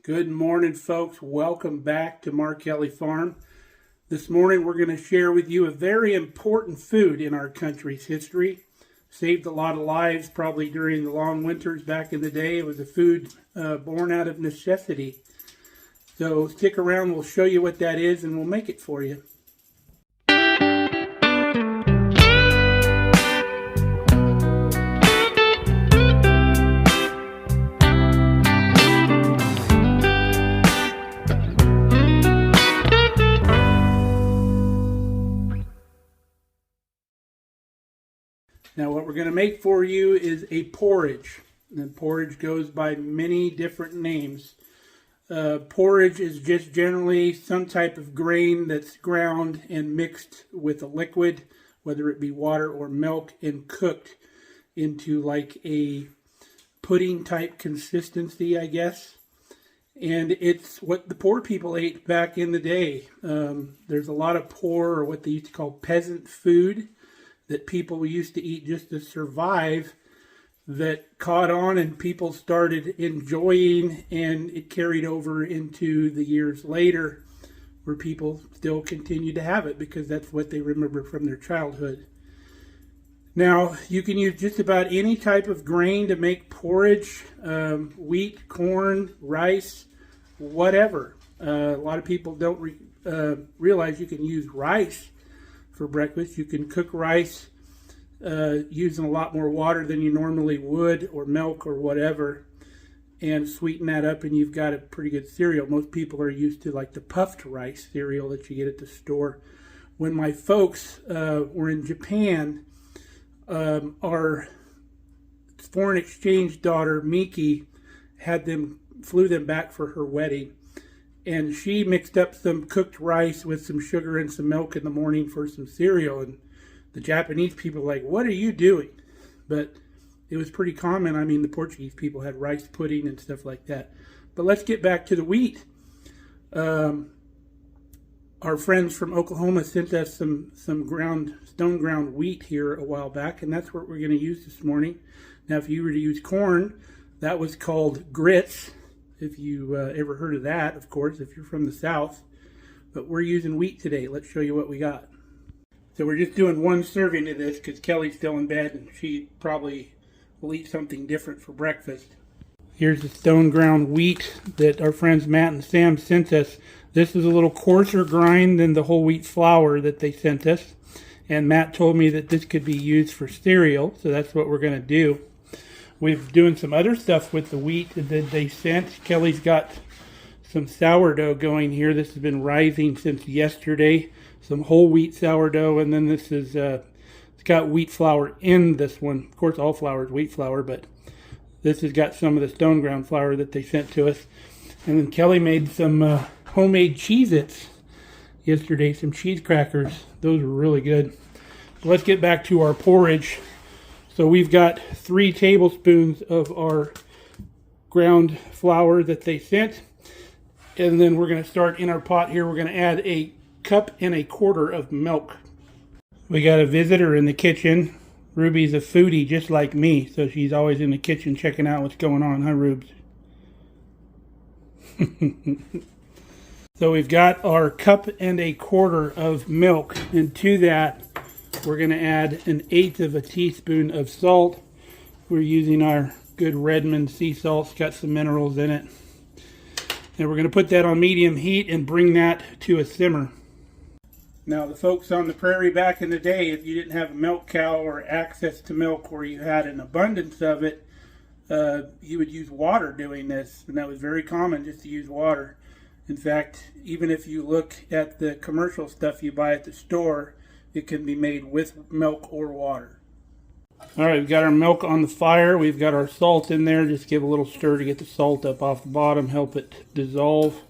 Good morning, folks. Welcome back to Markelly Farm. This morning we're going to share with you a very important food in our country's history. Saved a lot of lives probably during the long winters back in the day. It was a food born out of necessity. So stick around, we'll show you what that is and we'll make it for you. Now what we're going to make for you is a porridge. And porridge goes by many different names. Porridge is just generally some type of grain that's ground and mixed with a liquid, whether it be water or milk, and cooked into like a pudding type consistency, I guess. And it's what the poor people ate back in the day. There's a lot of poor, or what they used to call peasant food, that people used to eat just to survive, that caught on and people started enjoying, and it carried over into the years later where people still continue to have it because that's what they remember from their childhood. Now, you can use just about any type of grain to make porridge, wheat, corn, rice, whatever. A lot of people don't realize you can use rice for breakfast. You can cook rice using a lot more water than you normally would, or milk or whatever, and sweeten that up and you've got a pretty good cereal. Most people are used to like the puffed rice cereal that you get at the store. When my folks were in Japan, our foreign exchange daughter Miki flew them back for her wedding, and she mixed up some cooked rice with some sugar and some milk in the morning for some cereal. And the Japanese people were like, "What are you doing?" But it was pretty common. I mean, the Portuguese people had rice pudding and stuff like that. But let's get back to the wheat. Our friends from Oklahoma sent us some stone ground wheat here a while back, and that's what we're going to use this morning. Now, if you were to use corn, that was called grits. If you ever heard of that, of course, if you're from the South. But we're using wheat today. Let's show you what we got. So we're just doing one serving of this because Kelly's still in bed and she probably will eat something different for breakfast. Here's the stone ground wheat that our friends Matt and Sam sent us. This is a little coarser grind than the whole wheat flour that they sent us. And Matt told me that this could be used for cereal, so that's what we're going to do. We're doing some other stuff with the wheat that they sent. Kelly's got some sourdough going here. This has been rising since yesterday. Some whole wheat sourdough, and then this is it's got wheat flour in this one. Of course, all flour is wheat flour, but this has got some of the stone ground flour that they sent to us. And then Kelly made some homemade Cheez-Its yesterday, some cheese crackers. Those were really good. Let's get back to our porridge. So we've got 3 tablespoons of our ground flour that they sent. And then we're going to start in our pot here. We're going to add a 1.25 cups of milk. We got a visitor in the kitchen. Ruby's a foodie just like me, so she's always in the kitchen checking out what's going on. Huh, Rubes? So we've got our 1.25 cups of milk, and to that we're going to add 1/8 teaspoon of salt. We're using our good Redmond sea salt. It's got some minerals in it. And we're going to put that on medium heat and bring that to a simmer. Now, the folks on the prairie back in the day, if you didn't have a milk cow or access to milk or you had an abundance of it, you would use water doing this. And that was very common, just to use water. In fact, even if you look at the commercial stuff you buy at the store, it can be made with milk or water. All right, we've got our milk on the fire. We've got our salt in there. Just give a little stir to get the salt up off the bottom, help it dissolve.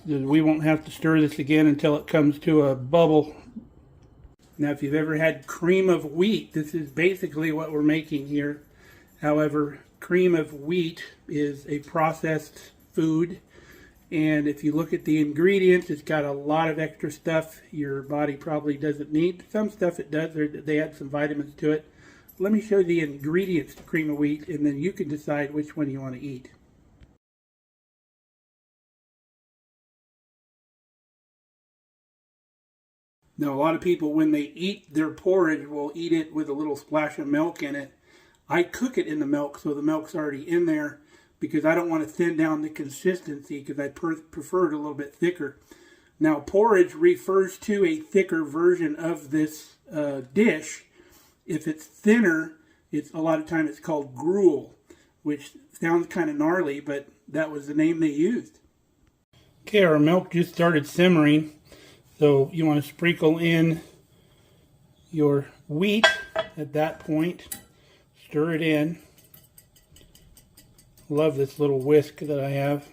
We won't have to stir this again until it comes to a bubble. Now, if you've ever had cream of wheat, this is basically what we're making here. However, cream of wheat is a processed food. And if you look at the ingredients, it's got a lot of extra stuff your body probably doesn't need. Some stuff it does. They add some vitamins to it. Let me show you the ingredients to cream of wheat, and then you can decide which one you want to eat. Now, a lot of people, when they eat their porridge, will eat it with a little splash of milk in it. I cook it in the milk, so the milk's already in there, because I don't want to thin down the consistency, because I prefer it a little bit thicker. Now, porridge refers to a thicker version of this dish. If it's thinner, a lot of times it's called gruel, which sounds kind of gnarly, but that was the name they used. Okay, our milk just started simmering, so you want to sprinkle in your wheat at that point. Stir it in. Love this little whisk that I have.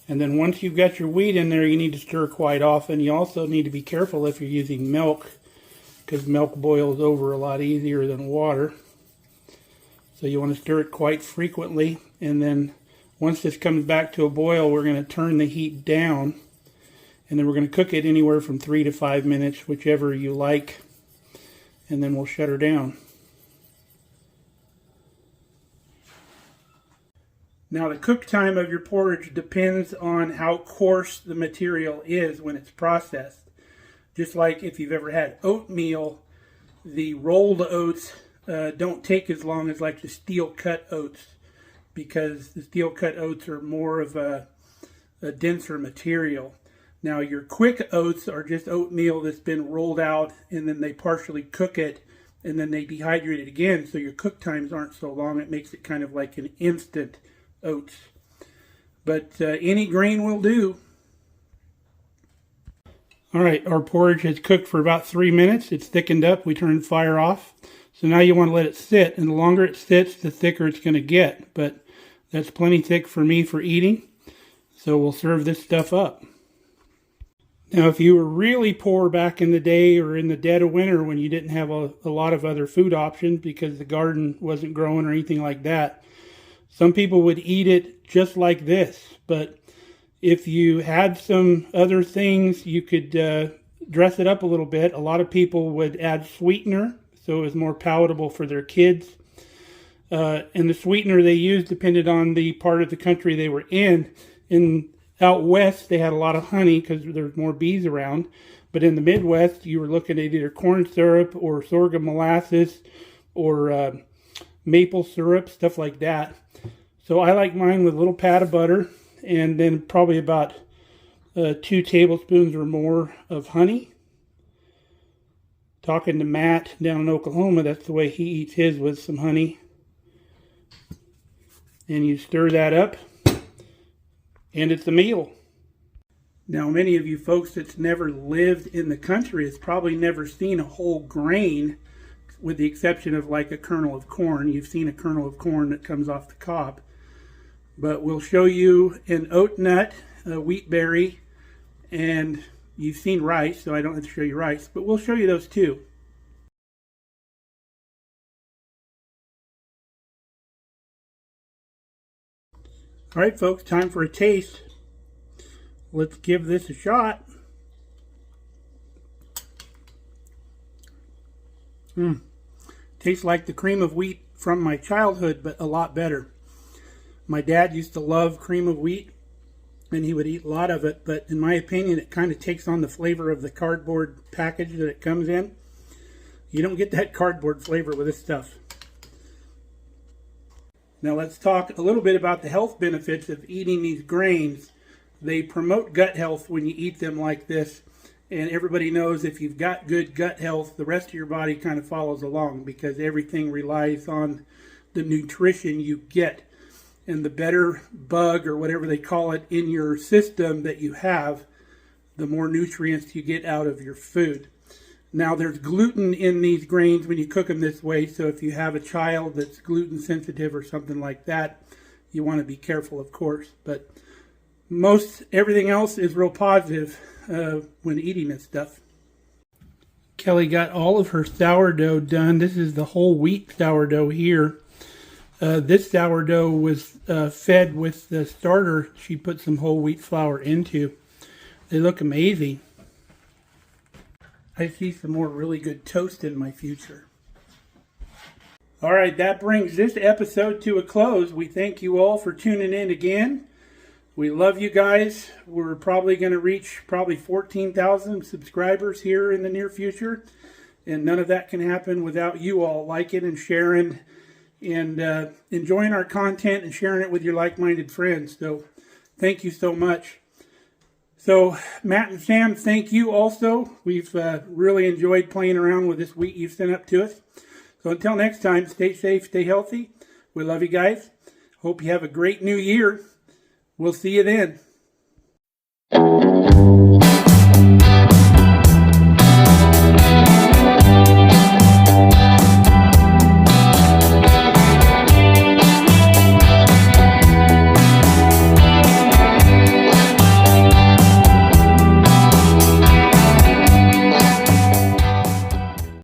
And then once you've got your wheat in there, you need to stir quite often. You also need to be careful if you're using milk, because milk boils over a lot easier than water. So you want to stir it quite frequently. And then once this comes back to a boil, we're going to turn the heat down. And then we're going to cook it anywhere from 3 to 5 minutes, whichever you like. And then we'll shut her down. Now, the cook time of your porridge depends on how coarse the material is when it's processed. Just like if you've ever had oatmeal, the rolled oats don't take as long as like the steel-cut oats, because the steel-cut oats are more of a denser material. Now, your quick oats are just oatmeal that's been rolled out, and then they partially cook it, and then they dehydrate it again, so your cook times aren't so long. It makes it kind of like an instant oats. But any grain will do. Alright, our porridge has cooked for about 3 minutes. It's thickened up. We turned the fire off. So now you want to let it sit, and the longer it sits, the thicker it's going to get. But that's plenty thick for me for eating. So we'll serve this stuff up. Now, if you were really poor back in the day, or in the dead of winter when you didn't have a lot of other food options because the garden wasn't growing or anything like that, some people would eat it just like this. But if you had some other things, you could dress it up a little bit. A lot of people would add sweetener, so it was more palatable for their kids. And the sweetener they used depended on the part of the country they were in. Out west, they had a lot of honey because there's more bees around. But in the Midwest, you were looking at either corn syrup or sorghum molasses or maple syrup, stuff like that. So I like mine with a little pat of butter, and then probably about 2 tablespoons or more of honey. Talking to Matt down in Oklahoma, that's the way he eats his, with some honey. And you stir that up, and it's a meal. Now, many of you folks that's never lived in the country has probably never seen a whole grain, with the exception of like a kernel of corn. You've seen a kernel of corn that comes off the cob. But we'll show you an oat nut, a wheat berry, and you've seen rice, so I don't have to show you rice, but we'll show you those too. All right, folks, time for a taste. Let's give this a shot. Tastes like the cream of wheat from my childhood, but a lot better. My dad used to love cream of wheat, and he would eat a lot of it, but in my opinion, it kind of takes on the flavor of the cardboard package that it comes in. You don't get that cardboard flavor with this stuff. Now let's talk a little bit about the health benefits of eating these grains. They promote gut health when you eat them like this, and everybody knows if you've got good gut health, the rest of your body kind of follows along, because everything relies on the nutrition you get. And the better bug, or whatever they call it, in your system that you have, the more nutrients you get out of your food. Now, there's gluten in these grains when you cook them this way, so if you have a child that's gluten sensitive or something like that, you want to be careful, of course. But everything else is real positive when eating this stuff. Kelly got all of her sourdough done. This is the whole wheat sourdough here. This sourdough was fed with the starter she put some whole wheat flour into. They look amazing. I see some more really good toast in my future. Alright, that brings this episode to a close. We thank you all for tuning in again. We love you guys. We're probably going to reach 14,000 subscribers here in the near future. And none of that can happen without you all liking and sharing and enjoying our content and sharing it with your like-minded friends. So thank you so much. So Matt and Sam, thank you also. We've really enjoyed playing around with this wheat you've sent up to us. So until next time, stay safe, stay healthy. We love you guys. Hope you have a great new year. We'll see you then.